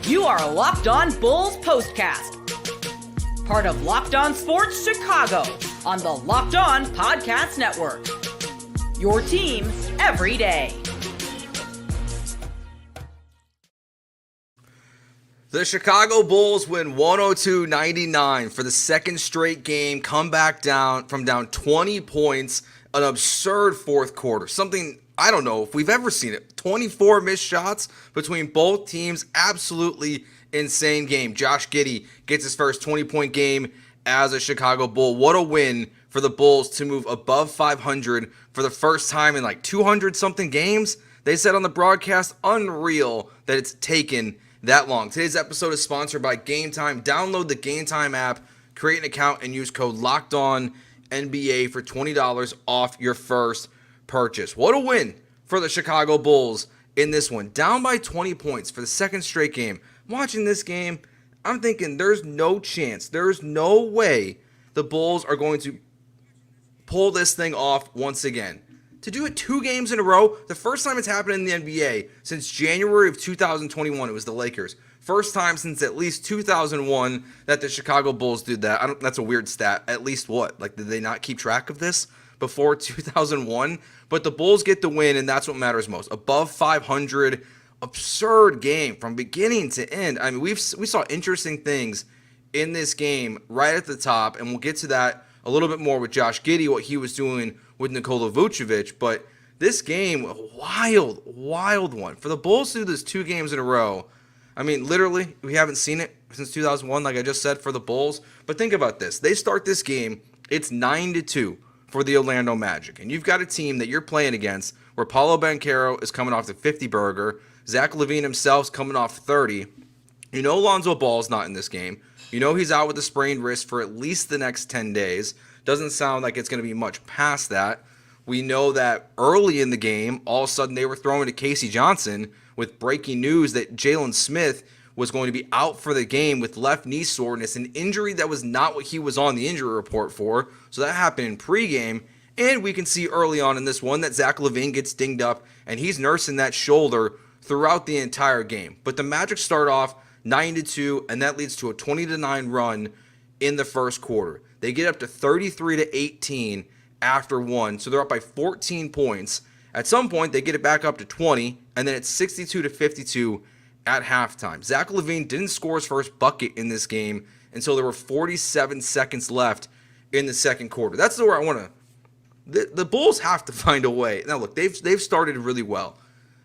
You are Locked On Bulls Postcast, part of Locked On Sports Chicago on the Locked On Podcast Network. Your team every day. The Chicago Bulls win 102-99 for the second straight game, come back down 20 points, an absurd fourth quarter. Something, I don't know if we've ever seen it. 24 missed shots between both teams, absolutely insane game. Josh Giddey gets his first 20-point game as a Chicago Bull. What a win for the Bulls to move above 500 for the first time in like 200-something games. They said on the broadcast, unreal that it's taken that long. Today's episode is sponsored by Gametime. Download the Gametime app, create an account, and use code LOCKEDONNBA for $20 off your first purchase. What a win for the Chicago Bulls in this one. Down by 20 points for the second straight game. Watching this game, I'm thinking there's no chance, there's no way the Bulls are going to pull this thing off once again. To do it 2 games in a row, the first time it's happened in the NBA since January of 2021, it was the Lakers. First time since at least 2001 that the Chicago Bulls did that. That's a weird stat. At least what? Like, did they not keep track of this before 2001? But the Bulls get the win, and that's what matters most. Above 500, absurd game from beginning to end. I mean, we saw interesting things in this game right at the top, and we'll get to that a little bit more with Josh Giddey, what he was doing with Nikola Vucevic. But this game, a wild one. For the Bulls to do this 2 games in a row, I mean, literally, we haven't seen it since 2001, like I just said, for the Bulls. But think about this. They start this game, it's 9-2 for the Orlando Magic. And you've got a team that you're playing against where Paolo Banchero is coming off the 50-burger. Zach LaVine himself's coming off 30. You know Lonzo Ball's not in this game. You know he's out with a sprained wrist for at least the next 10 days. Doesn't sound like it's going to be much past that. We know that early in the game, all of a sudden they were throwing to Casey Johnson with breaking news that Jalen Smith was going to be out for the game with left knee soreness, an injury that was not what he was on the injury report for. So that happened in pregame. And we can see early on in this one that Zach LaVine gets dinged up, and he's nursing that shoulder throughout the entire game. But the Magic start off 9-2, and that leads to a 20-9 run in the first quarter. They get up to 33-18 after one, so they're up by 14 points. At some point, they get it back up to 20, and then it's 62-52 at halftime. Zach LaVine didn't score his first bucket in this game until there were 47 seconds left in the second quarter. That's where I want to. The Bulls have to find a way. Now, look, they've started really well.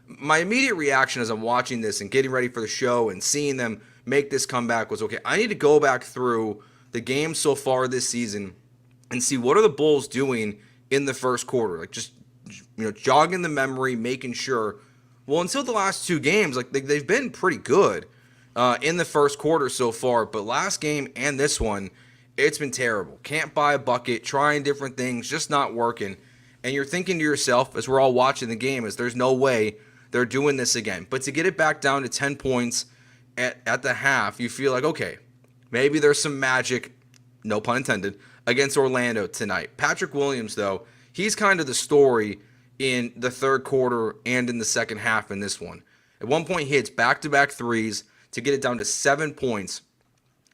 My immediate reaction as I'm watching this and getting ready for the show and seeing them make this comeback was, okay, I need to go back through the games so far this season and see what are the Bulls doing in the first quarter. Like, just, jogging the memory, making sure. Well, until the last 2 games, like, they've been pretty good in the first quarter so far. But last game and this one, it's been terrible. Can't buy a bucket, trying different things, just not working. And you're thinking to yourself, as we're all watching the game, is there's no way they're doing this again. But to get it back down to 10 points at the half, you feel like, okay, maybe there's some magic, no pun intended, against Orlando tonight. Patrick Williams, though, he's kind of the story in the third quarter and in the second half in this one. At one point, he hits back-to-back threes to get it down to 7 points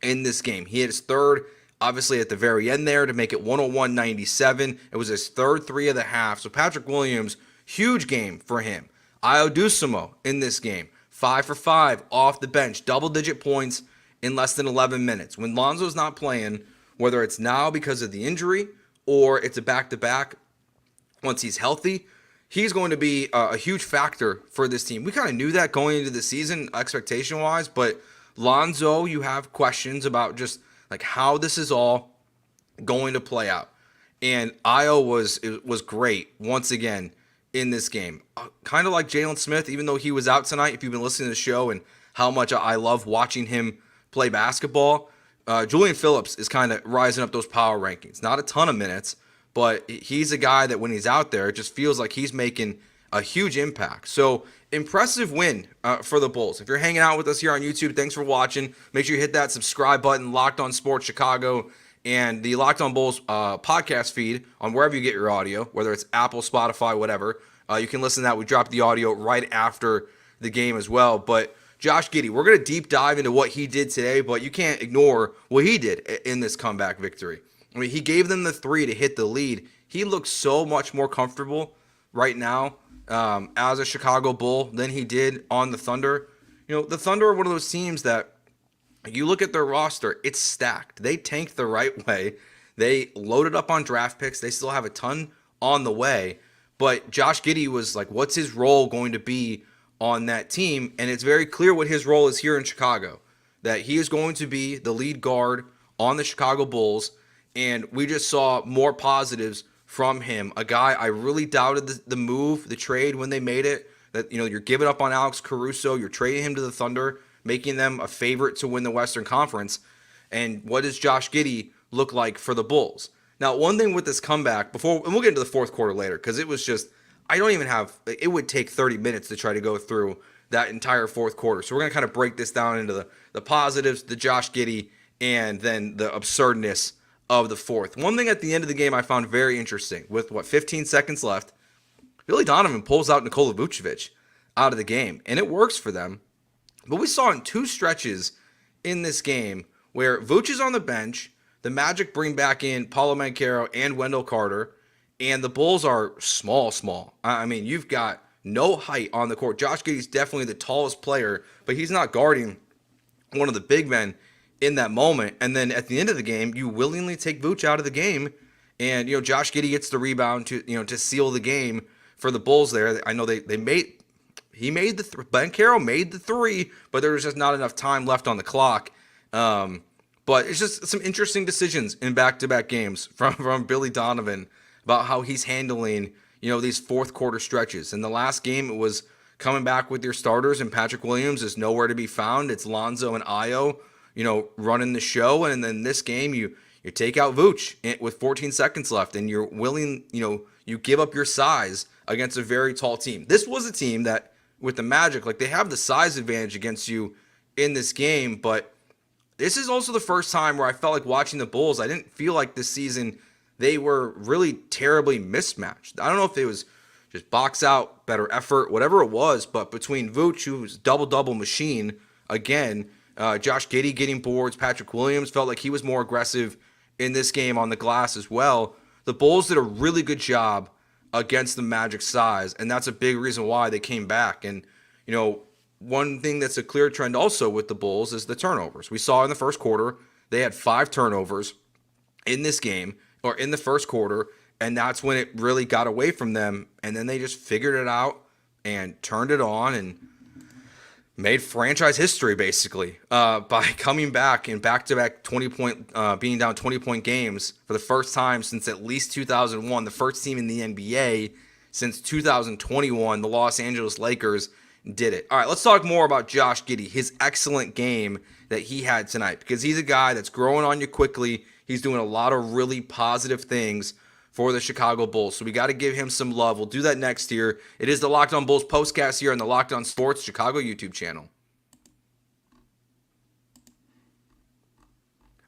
in this game. He hit his third, obviously, at the very end there to make it 101-97. It was his third 3 of the half. So Patrick Williams, huge game for him. Ayo Dosunmu in this game, 5 for 5 off the bench, double-digit points in less than 11 minutes. When Lonzo's not playing, whether it's now because of the injury or it's a back-to-back, once he's healthy, he's going to be a huge factor for this team. We kind of knew that going into the season, expectation-wise, but Lonzo, you have questions about just like how this is all going to play out. And Ayo was great once again in this game. Kind of like Jalen Smith, even though he was out tonight, if you've been listening to the show and how much I love watching him play basketball, Julian Phillips is kind of rising up those power rankings. Not a ton of minutes, but he's a guy that when he's out there, it just feels like he's making a huge impact. So impressive win for the Bulls. If you're hanging out with us here on YouTube, thanks for watching. Make sure you hit that subscribe button, Locked On Sports Chicago, and the Locked On Bulls podcast feed on wherever you get your audio, whether it's Apple, Spotify, whatever. You can listen to that. We drop the audio right after the game as well. But Josh Giddey, we're going to deep dive into what he did today, but you can't ignore what he did in this comeback victory. I mean, he gave them the 3 to hit the lead. He looks so much more comfortable right now as a Chicago Bull than he did on the Thunder. The Thunder are one of those teams that you look at their roster, it's stacked. They tanked the right way. They loaded up on draft picks. They still have a ton on the way. But Josh Giddey was like, what's his role going to be on that team? And it's very clear what his role is here in Chicago, that he is going to be the lead guard on the Chicago Bulls. And we just saw more positives from him. A guy I really doubted the move, the trade when they made it, that, you're giving up on Alex Caruso. You're trading him to the Thunder, making them a favorite to win the Western Conference. And what does Josh Giddey look like for the Bulls? Now, one thing with this comeback, and we'll get into the fourth quarter later, because it was just, it would take 30 minutes to try to go through that entire fourth quarter. So we're going to kind of break this down into the positives, the Josh Giddey, and then the absurdness of the fourth. One thing at the end of the game I found very interesting, with 15 seconds left, Billy Donovan pulls out Nikola Vucevic out of the game, and it works for them. But we saw in 2 stretches in this game where Vooch is on the bench, the Magic bring back in Paulo Banchero and Wendell Carter, and the Bulls are small. I mean, you've got no height on the court. Josh Giddey's definitely the tallest player, but he's not guarding one of the big men in that moment. And then at the end of the game, you willingly take Vooch out of the game, and Josh Giddey gets the rebound to seal the game for the Bulls there. I know Banchero made the 3, but there was just not enough time left on the clock. But it's just some interesting decisions in back-to-back games from Billy Donovan about how he's handling, these fourth quarter stretches. In the last game, it was coming back with your starters, and Patrick Williams is nowhere to be found. It's Lonzo and Ayo, running the show. And then this game, you take out Vooch with 14 seconds left, and you're willing, you give up your size against a very tall team. This was a team that, with the Magic, they have the size advantage against you in this game, but this is also the first time where I felt like watching the Bulls, I didn't feel like this season they were really terribly mismatched. I don't know if it was just box out, better effort, whatever it was, but between Vooch, who's double-double machine, again, Josh Giddey getting boards, Patrick Williams felt like he was more aggressive in this game on the glass as well. The Bulls did a really good job against the Magic size, and that's a big reason why they came back. And, one thing that's a clear trend also with the Bulls is the turnovers. We saw in the first quarter, they had 5 turnovers in this game, or in the first quarter, and that's when it really got away from them. And then they just figured it out and turned it on and made franchise history, basically, by coming back in back-to-back 20-point, being down 20-point games for the first time since at least 2001, the first team in the NBA since 2021, the Los Angeles Lakers did it. All right, let's talk more about Josh Giddey, his excellent game that he had tonight, because he's a guy that's growing on you quickly. He's doing a lot of really positive things for the Chicago Bulls, so we got to give him some love. We'll do that next year. It is the Locked On Bulls postcast here on the Locked On Sports Chicago YouTube channel.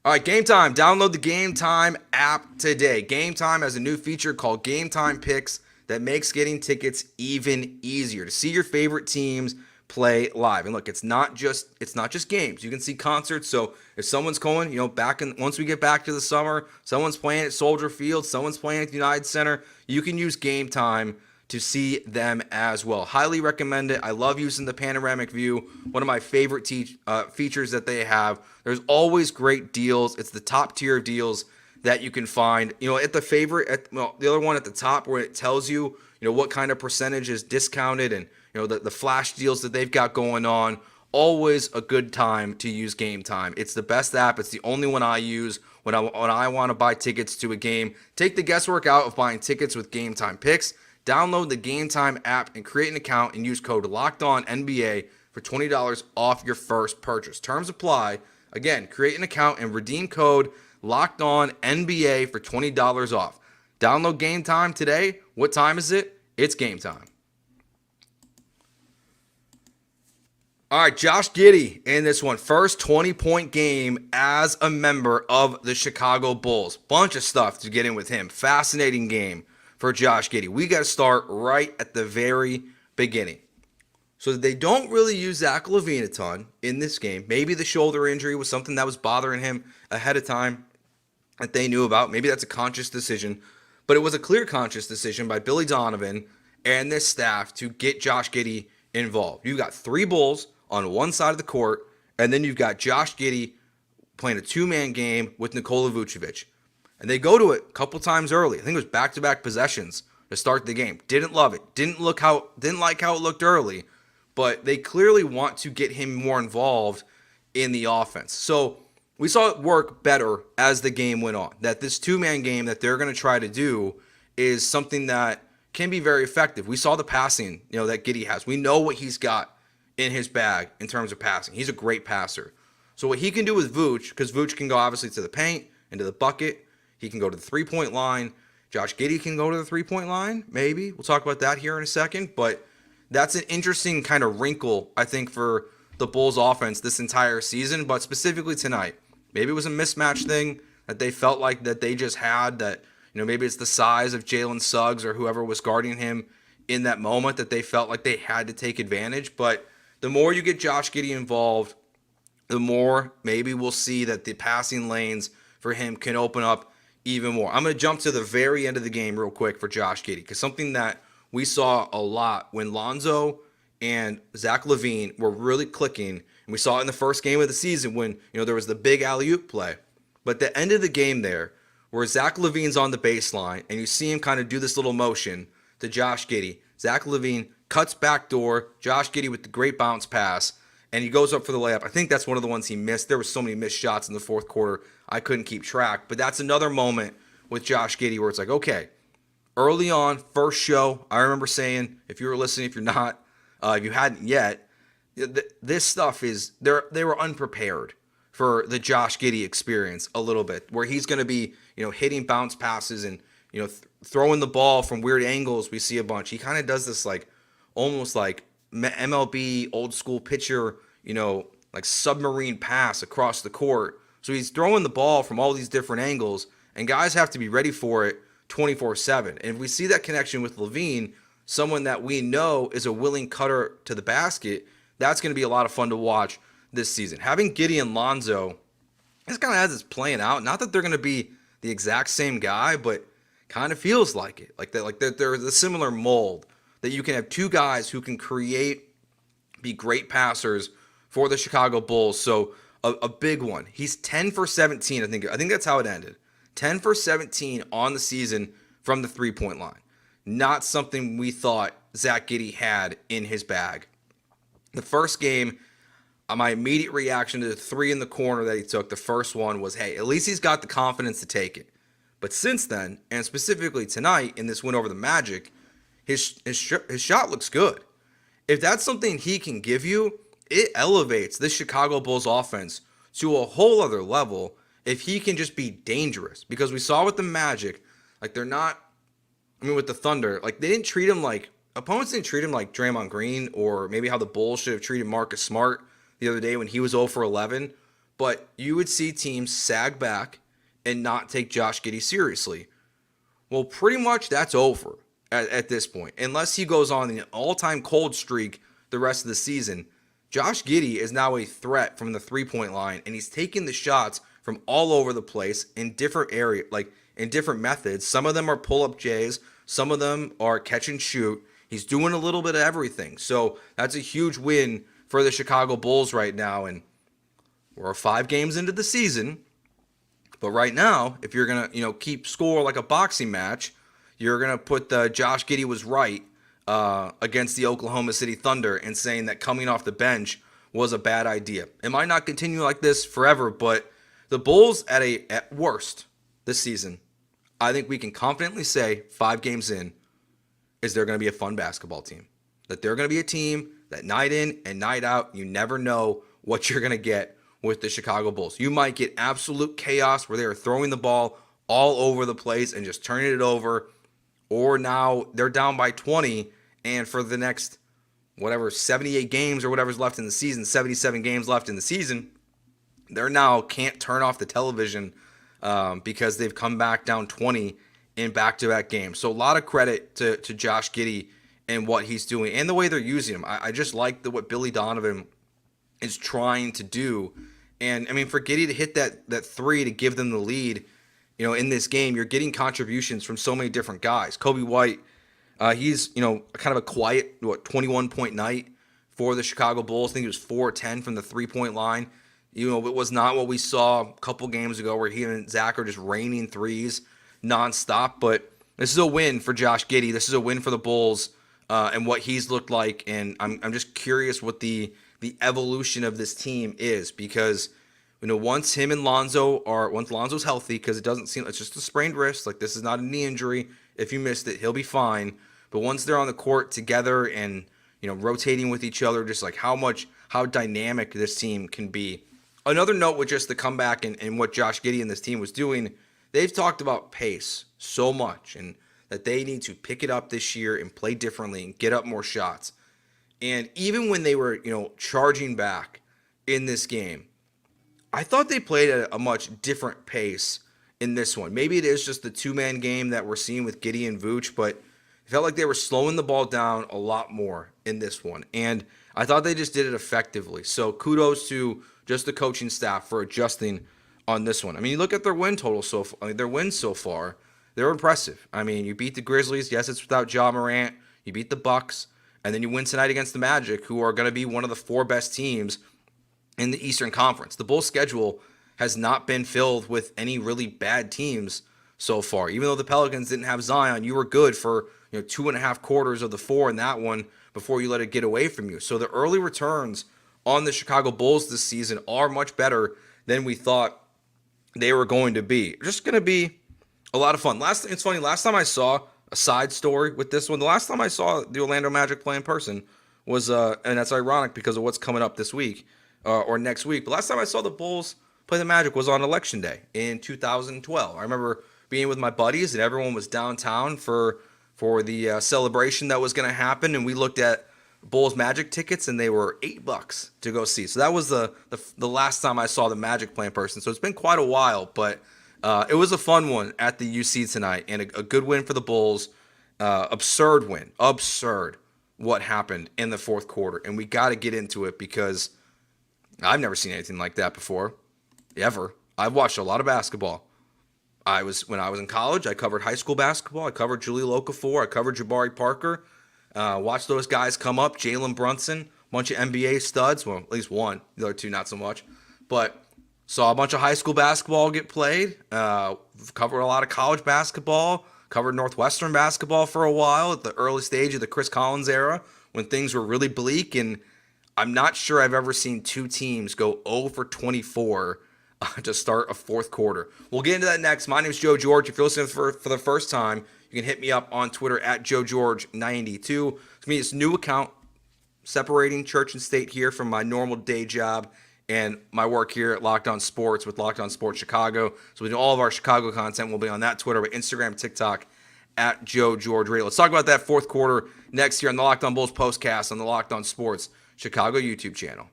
All right, Gametime. Download the Gametime app today. Gametime has a new feature called Gametime Picks that makes getting tickets even easier to see your favorite teams play live. And look, it's not just games. You can see concerts. So if someone's going, once we get back to the summer, someone's playing at Soldier Field, someone's playing at the United Center, you can use Gametime to see them as well. Highly recommend it. I love using the panoramic view. One of my favorite features that they have. There's always great deals. It's the top tier of deals that you can find, at the other one at the top where it tells you, what kind of percentage is discounted and, the flash deals that they've got going on. Always a good time to use Gametime. It's the best app. It's the only one I use when I want to buy tickets to a game. Take the guesswork out of buying tickets with Gametime Picks. Download the Gametime app and create an account and use code LOCKEDONNBA for $20 off your first purchase. Terms apply. Again, create an account and redeem code LOCKEDONNBA for $20 off. Download Gametime today. What time is it? It's game time. All right, Josh Giddey in this one. First 20-point game as a member of the Chicago Bulls. Bunch of stuff to get in with him. Fascinating game for Josh Giddey. We got to start right at the very beginning. So they don't really use Zach LaVine a ton in this game. Maybe the shoulder injury was something that was bothering him ahead of time that they knew about. Maybe that's a conscious decision. But it was a clear conscious decision by Billy Donovan and this staff to get Josh Giddey involved. You've got 3 Bulls on one side of the court, and then you've got Josh Giddey playing a 2-man game with Nikola Vucevic. And they go to it a couple times early. I think it was back-to-back possessions to start the game. Didn't love it. Didn't like how it looked early. But they clearly want to get him more involved in the offense. So we saw it work better as the game went on. That this 2-man game that they're going to try to do is something that can be very effective. We saw the passing, that Giddey has. We know what he's got in his bag in terms of passing. He's a great passer. So what he can do with Vooch, because Vooch can go obviously to the paint, into the bucket. He can go to the 3-point line. Josh Giddey can go to the 3-point line, maybe. We'll talk about that here in a second. But that's an interesting kind of wrinkle, I think, for the Bulls offense this entire season, but specifically tonight. Maybe it was a mismatch thing that they felt like that they just had, that, maybe it's the size of Jalen Suggs or whoever was guarding him in that moment that they felt like they had to take advantage. But the more you get Josh Giddey involved, the more maybe we'll see that the passing lanes for him can open up even more. I'm going to jump to the very end of the game real quick for Josh Giddey, because something that we saw a lot when Lonzo and Zach LaVine were really clicking, and we saw it in the first game of the season when, there was the big alley-oop play. But the end of the game there, where Zach LaVine's on the baseline, and you see him kind of do this little motion to Josh Giddey. Zach LaVine cuts backdoor, Josh Giddey with the great bounce pass, and he goes up for the layup. I think that's one of the ones he missed. There were so many missed shots in the fourth quarter, I couldn't keep track. But that's another moment with Josh Giddey where it's like, okay, early on, first show, I remember saying, if you were listening, if you're not, if you hadn't yet, this stuff is, they were unprepared for the Josh Giddey experience a little bit, where he's going to be, hitting bounce passes and, throwing the ball from weird angles. We see a bunch. He kind of does this almost like MLB old school pitcher, like submarine pass across the court. So he's throwing the ball from all these different angles, and guys have to be ready for it 24/7. And if we see that connection with LaVine, someone that we know is a willing cutter to the basket, that's going to be a lot of fun to watch this season. Having Giddey and Lonzo, this kind of has it's playing out. Not that they're going to be the exact same guy, but kind of feels like it. Like that they're a similar mold, that you can have 2 guys who can be great passers for the Chicago Bulls. So a big one. He's 10 for 17. I think that's how it ended. 10 for 17 on the season from the 3-point line. Not something we thought Zach Giddey had in his bag. The first game, my immediate reaction to the 3 in the corner that he took, the first one was, hey, at least he's got the confidence to take it. But since then, and specifically tonight in this win over the Magic, his shot looks good. If that's something he can give you, it elevates this Chicago Bulls offense to a whole other level if he can just be dangerous. Because we saw with the Magic, with the Thunder, they didn't treat him opponents didn't treat him like Draymond Green, or maybe how the Bulls should have treated Marcus Smart the other day when he was 0 for 11. But you would see teams sag back and not take Josh Giddey seriously. Well, pretty much that's over at this point. Unless he goes on an all-time cold streak the rest of the season, Josh Giddey is now a threat from the 3-point line, and he's taking the shots from all over the place in different areas, in different methods. Some of them are pull-up J's. Some of them are catch and shoot. He's doing a little bit of everything. So that's a huge win for the Chicago Bulls right now. And we're 5 games into the season. But right now, if you're going to, keep score like a boxing match, you're going to put Josh Giddey was right against the Oklahoma City Thunder and saying that coming off the bench was a bad idea. It might not continue like this forever, but the Bulls at worst this season, I think we can confidently say 5 games in, is they're going to be a fun basketball team. That they're going to be a team that night in and night out, you never know what you're going to get with the Chicago Bulls. You might get absolute chaos where they are throwing the ball all over the place and just turning it over, or now they're down by 20, and for the next 78 games or whatever's left in the season, 77 games left in the season, they're now can't turn off the television because they've come back down 20 in back-to-back games. So a lot of credit to Josh Giddey and what he's doing and the way they're using him. I just like what Billy Donovan is trying to do. And I mean, for Giddey to hit that three to give them the lead, in this game, you're getting contributions from so many different guys. Kobe White, he's, kind of a quiet, 21-point night for the Chicago Bulls. I think he was 4-10 from the 3-point line. It was not what we saw a couple games ago where he and Zach are just raining threes nonstop. But this is a win for Josh Giddey. This is a win for the Bulls and what he's looked like. And I'm just curious what the evolution of this team is, because once Lonzo's healthy, because it doesn't seem, it's just a sprained wrist, like this is not a knee injury. If you missed it, he'll be fine. But once they're on the court together and rotating with each other, just like how dynamic this team can be. Another note with just the comeback and what Josh Giddey and this team was doing, they've talked about pace so much and that they need to pick it up this year and play differently and get up more shots. And even when they were, charging back in this game, I thought they played at a much different pace in this one. Maybe it is just the two-man game that we're seeing with Giddey and Vooch, but it felt like they were slowing the ball down a lot more in this one. And I thought they just did it effectively. So kudos to just the coaching staff for adjusting on this one. I mean, you look at their win total their wins so far, they're impressive. I mean, you beat the Grizzlies. Yes, it's without Ja Morant. You beat the Bucks. And then you win tonight against the Magic, who are going to be one of the 4 best teams in the Eastern Conference. The Bulls' schedule has not been filled with any really bad teams so far. Even though the Pelicans didn't have Zion, you were good for 2.5 quarters of the 4 in that one before you let it get away from you. So the early returns on the Chicago Bulls this season are much better than we thought they were going to be. Just going to be a lot of fun. It's funny, last time I saw a side story with this one, the last time I saw the Orlando Magic play in person was, and that's ironic because of what's coming up this week or next week, but last time I saw the Bulls play the Magic was on Election Day in 2012. I remember being with my buddies and everyone was downtown for the celebration that was going to happen, and we looked at Bulls Magic tickets and they were $8 to go see. So that was the last time I saw the Magic play in person. So it's been quite a while, but it was a fun one at the UC tonight and a good win for the Bulls. Absurd win. Absurd what happened in the fourth quarter. And we got to get into it because I've never seen anything like that before, ever. I've watched a lot of basketball. When I was in college, I covered high school basketball. I covered Julie Okafor. I covered Jabari Parker. Watched those guys come up. Jalen Brunson, a bunch of NBA studs. Well, at least one. The other two, not so much. But saw a bunch of high school basketball get played. Covered a lot of college basketball. Covered Northwestern basketball for a while at the early stage of the Chris Collins era when things were really bleak. And I'm not sure I've ever seen two teams go 0 for 24 to start a fourth quarter. We'll get into that next. My name is Joe George. If you're listening for the first time, you can hit me up on Twitter at JoeGeorge92. To me, it's a new account separating church and state here from my normal day job and my work here at Locked On Sports with Locked On Sports Chicago. So we do all of our Chicago content. We'll be on that Twitter, but Instagram, TikTok at Joe George Radio. Let's talk about that fourth quarter next year on the Locked On Bulls postcast on the Locked On Sports Chicago YouTube channel.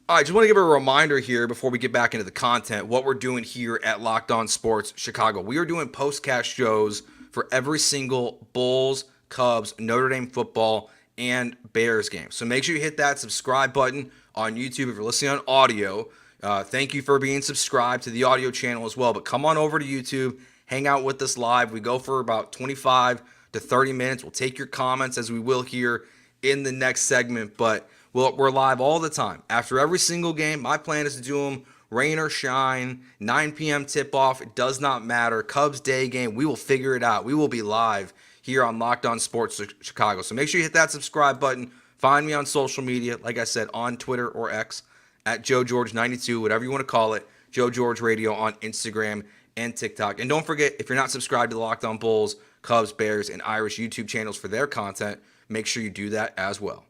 All right, just want to give a reminder here before we get back into the content, what we're doing here at Locked On Sports Chicago. We are doing postcast shows for every single Bulls, Cubs, Notre Dame football, and Bears game. So make sure you hit that subscribe button on YouTube if you're listening on audio. Thank you for being subscribed to the audio channel as well. But come on over to YouTube, hang out with us live. We go for about 25 to 30 minutes. We'll take your comments as we will here in the next segment. But we're live all the time. After every single game, my plan is to do them rain or shine, 9 p.m. tip-off. It does not matter. Cubs day game, we will figure it out. We will be live here on Locked On Sports Chicago. So make sure you hit that subscribe button. Find me on social media, like I said, on Twitter or X, at JoeGeorge92, whatever you want to call it, Joe George Radio on Instagram and TikTok. And don't forget, if you're not subscribed to the Locked On Bulls, Cubs, Bears, and Irish YouTube channels for their content, make sure you do that as well.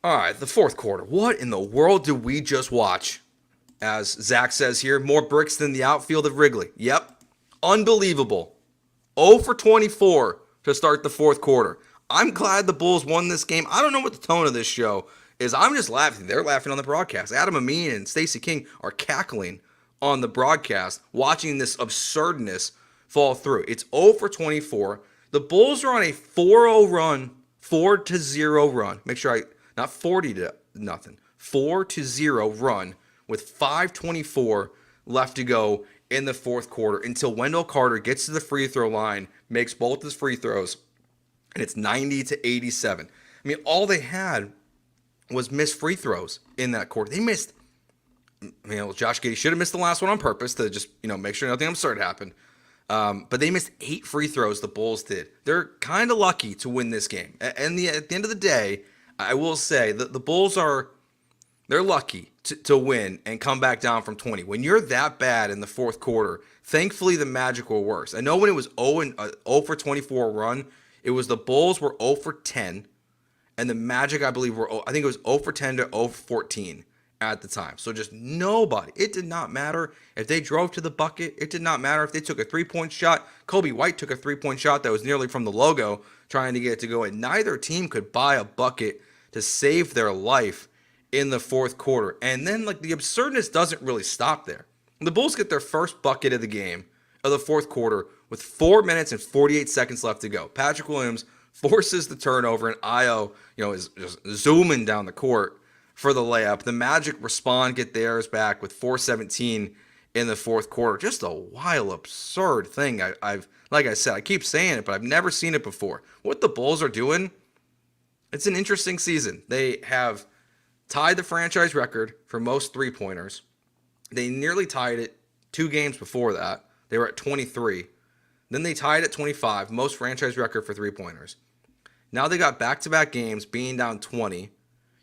All right, the fourth quarter. What in the world did we just watch? As Zach says here, more bricks than the outfield of Wrigley. Yep. Unbelievable. 0 for 24 to start the fourth quarter. I'm glad the Bulls won this game. I don't know what the tone of this show is. I'm just laughing. They're laughing on the broadcast. Adam Amin and Stacey King are cackling on the broadcast watching this absurdness fall through. It's 0 for 24. The Bulls are on a 4-0 run, 4-0 run. Make sure not 40 to nothing, 4-0 run with 5:24 left to go in the fourth quarter until Wendell Carter gets to the free throw line, makes both his free throws, and it's 90-87. I mean, all they had was missed free throws in that quarter. They missed, Josh Giddey should have missed the last one on purpose to just, make sure nothing absurd happened. But they missed 8 free throws, the Bulls did. They're kind of lucky to win this game. And at the end of the day, I will say that the Bulls they're lucky to win and come back down from 20. When you're that bad in the fourth quarter, thankfully the Magic were worse. I know when it was 0 for 24 run, it was the Bulls were 0 for 10, and the Magic, I believe, I think it was 0 for 10 to 0 for 14 at the time. So just nobody. It did not matter if they drove to the bucket. It did not matter if they took a three-point shot. Kobe White took a three-point shot that was nearly from the logo, trying to get it to go in. Neither team could buy a bucket to save their life in the fourth quarter. And then, the absurdness doesn't really stop there. The Bulls get their first bucket of the game, of the fourth quarter, with 4 minutes and 48 seconds left to go. Patrick Williams forces the turnover, and Io, is just zooming down the court for the layup. The Magic respond, get theirs back with 4:17 in the fourth quarter. Just a wild, absurd thing. Like I said, I keep saying it, but I've never seen it before. What the Bulls are doing, it's an interesting season. They have tied the franchise record for most three-pointers. They nearly tied it 2 games before that. They were at 23. Then they tied at 25, most franchise record for three-pointers. Now they got back-to-back games being down 20.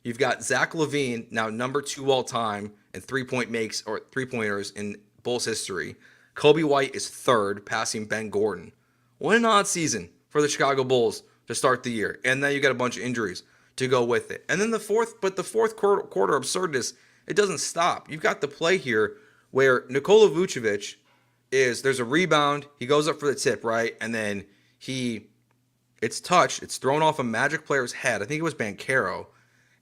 You've got Zach LaVine, now number 2 all-time in three-pointers in Bulls history. Kobe White is 3rd, passing Ben Gordon. What an odd season for the Chicago Bulls to start the year. And then you got a bunch of injuries to go with it. And then the fourth quarter absurdness, it doesn't stop. You've got the play here where Nikola Vucevic there's a rebound, he goes up for the tip, right? And then it's touched, it's thrown off a Magic player's head. I think it was Banchero.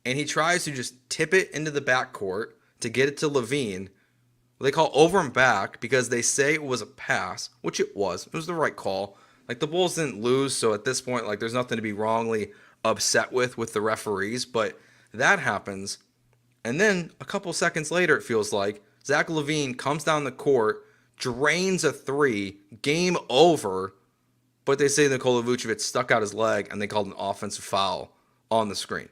And he tries to just tip it into the backcourt to get it to LaVine. They call over and back because they say it was a pass, which it was. It was the right call. The Bulls didn't lose, so at this point, there's nothing to be wrongly upset with the referees. But that happens. And then a couple seconds later, it feels like, Zach LaVine comes down the court, drains a 3, game over. But they say Nikola Vucevic stuck out his leg, and they called an offensive foul on the screen.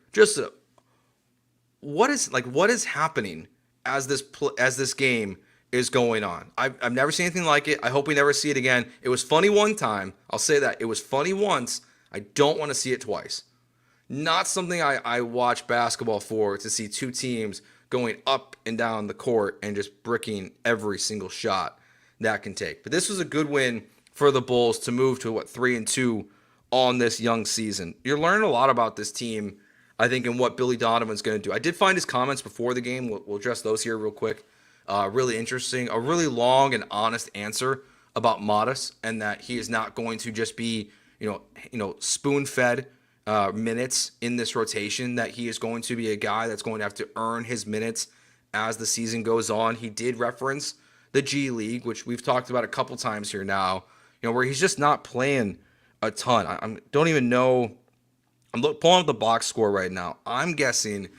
What is happening as this game is going on? I've never seen anything like it. I hope we never see it again. It was funny one time. I'll say that. It was funny once. I don't want to see it twice. Not something I watch basketball for, to see 2 teams going up and down the court and just bricking every single shot that can take. But this was a good win for the Bulls to move to 3-2 on this young season. You're learning a lot about this team, I think, and what Billy Donovan's going to do. I did find his comments before the game. We'll address those here real quick. Really interesting. A really long and honest answer about Modest, and that he is not going to just be, spoon-fed minutes in this rotation, that he is going to be a guy that's going to have to earn his minutes as the season goes on. He did reference the G League, which we've talked about a couple times here now, where he's just not playing a ton. I don't even know. I'm pulling up the box score right now. I'm guessing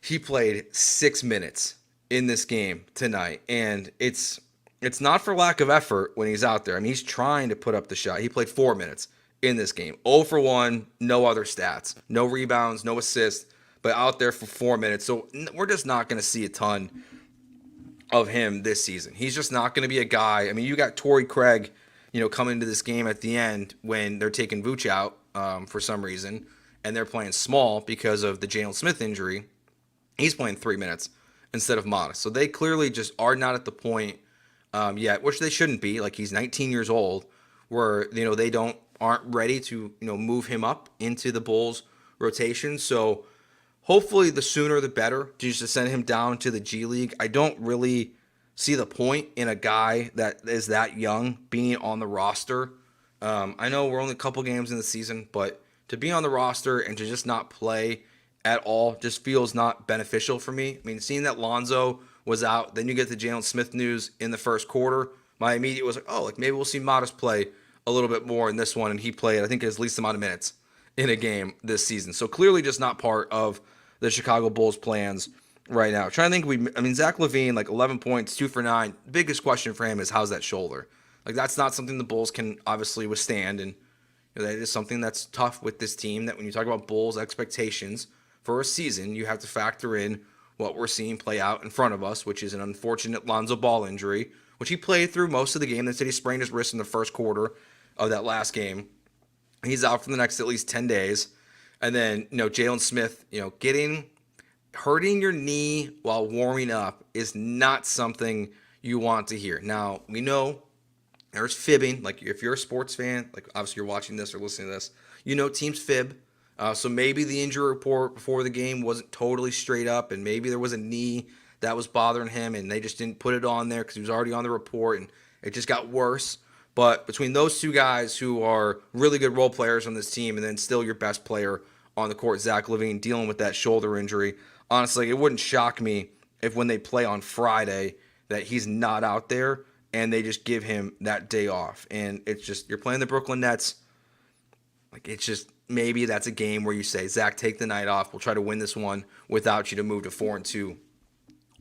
he played 6 minutes in this game tonight, and it's not for lack of effort when he's out there. I mean, he's trying to put up the shot. He played 4 minutes in this game. 0 for 1, no other stats. No rebounds, no assists, but out there for 4 minutes. So we're just not going to see a ton of him this season. He's just not going to be a guy. I mean, you got Torrey Craig, coming into this game at the end when they're taking Vooch out for some reason, and they're playing small because of the Jalen Smith injury. He's playing 3 minutes instead of Modest. So they clearly just are not at the point yet, which they shouldn't be. He's 19 years old, where they aren't ready to move him up into the Bulls rotation. So hopefully the sooner the better, just to send him down to the G League. I don't really see the point in a guy that is that young being on the roster. I know we're only a couple games in the season, but to be on the roster and to just not play at all just feels not beneficial for me. I mean, seeing that Lonzo was out. Then you get the Jalen Smith news in the first quarter. My immediate was like, oh, like maybe we'll see Modest play a little bit more in this one. And he played, I think, his least amount of minutes in a game this season. So clearly just not part of the Chicago Bulls plans right now. Trying to think, Zach LaVine, like 11 points, 2 for 9. Biggest question for him is how's that shoulder? Like that's not something the Bulls can obviously withstand. And that is something that's tough with this team, that when you talk about Bulls expectations for a season, you have to factor in what we're seeing play out in front of us, which is an unfortunate Lonzo Ball injury, which he played through most of the game. They said he sprained his wrist in the first quarter of that last game. He's out for the next at least 10 days. And then, Jalen Smith, hurting your knee while warming up is not something you want to hear. Now, we know there's fibbing. Like, if you're a sports fan, like obviously you're watching this or listening to this, teams fib. So maybe the injury report before the game wasn't totally straight up, and maybe there was a knee that was bothering him, and they just didn't put it on there because he was already on the report, and it just got worse. But between those two guys who are really good role players on this team, and then still your best player on the court, Zach LaVine, dealing with that shoulder injury, honestly, it wouldn't shock me if when they play on Friday that he's not out there and they just give him that day off. And it's just, you're playing the Brooklyn Nets. Like, it's just, maybe that's a game where you say, Zach, take the night off. We'll try to win this one without you to move to 4-2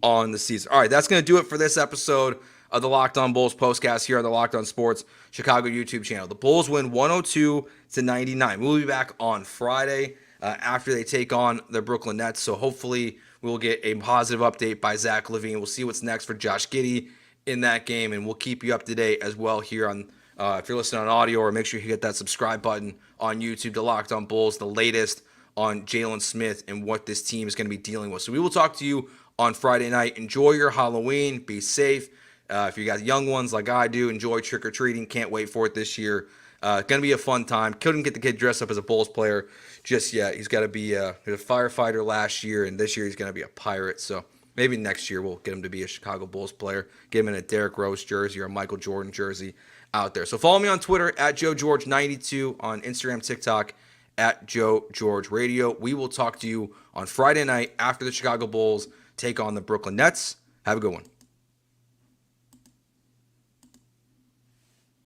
on the season. All right, that's going to do it for this episode of the Locked On Bulls postcast here on the Locked On Sports Chicago YouTube channel. The Bulls win 102-99. We'll be back on Friday after they take on the Brooklyn Nets. So hopefully we'll get a positive update by Zach LaVine. We'll see what's next for Josh Giddey in that game, and we'll keep you up to date as well here on if you're listening on audio, or make sure you hit that subscribe button on YouTube to Locked On Bulls, the latest on Jalen Smith and what this team is going to be dealing with. So we will talk to you on Friday night. Enjoy your Halloween. Be safe. If you got young ones like I do, enjoy trick-or-treating. Can't wait for it this year. Going to be a fun time. Couldn't get the kid dressed up as a Bulls player just yet. He's got to be he was a firefighter last year, and this year he's going to be a Pirate. So maybe next year we'll get him to be a Chicago Bulls player. Get him in a Derrick Rose jersey or a Michael Jordan jersey out there. So follow me on Twitter at JoeGeorge92, on Instagram, TikTok at JoeGeorgeRadio. We will talk to you on Friday night after the Chicago Bulls take on the Brooklyn Nets. Have a good one.